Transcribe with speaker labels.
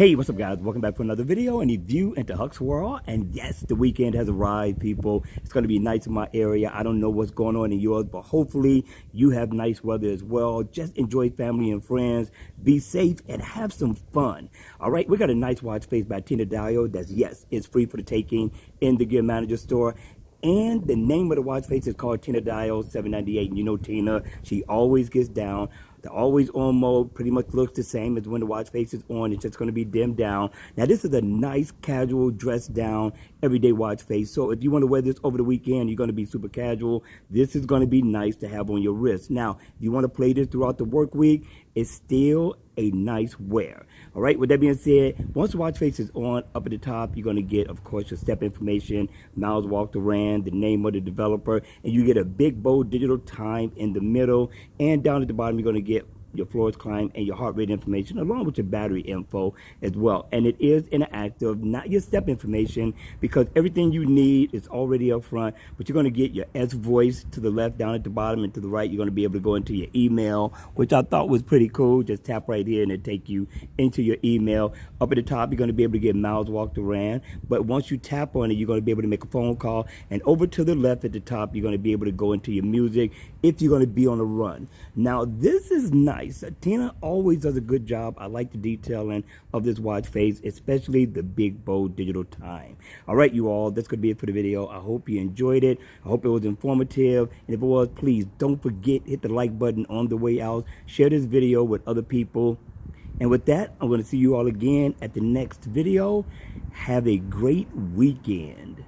Speaker 1: Hey, what's up, guys? Welcome back for another video and a view into Huck's World. And yes, the weekend has arrived, people. It's going to be nice in my area. I don't know what's going on in yours, but hopefully you have nice weather as well. Just enjoy family and friends. Be safe and have some fun. All right, we got a nice watch face by Tina Dial that's, yes, it's free for the taking in the Gear Manager store. And the name of the watch face is called Tina Dial 798. And you know Tina, she always gets down. The always on mode pretty much looks the same as when the watch face is on. It's just going to be dimmed down. Now this is a nice casual dressed down everyday watch face. So if you want to wear this over the weekend, you're going to be super casual. This is going to be nice to have on your wrist. Now, if you want to play this throughout the work week, it's still a nice wear. All right, with that being said, once the watch face is on, up at the top, you're going to get, of course, your step information, miles walked or ran, the name of the developer, and you get a big, bold digital time in the middle, and down at the bottom, you're going to get your floors climb and your heart rate information along with your battery info as well. And it is interactive, not your step information, because everything you need is already up front, but you're going to get your S voice to the left, down at the bottom, and to the right you're going to be able to go into your email, which I thought was pretty cool. Just tap right here and it'll take you into your email. Up at the top you're going to be able to get miles walked or ran, but once you tap on it you're going to be able to make a phone call, and over to the left at the top you're going to be able to go into your music if you're going to be on a run. Now this is nice. Tina always does a good job. I like the detailing of this watch face, especially the big, bold digital time. All right, you all, that's going to be it for the video. I hope you enjoyed it. I hope it was informative. And if it was, please don't forget, hit the like button on the way out. Share this video with other people. And with that, I'm going to see you all again at the next video. Have a great weekend.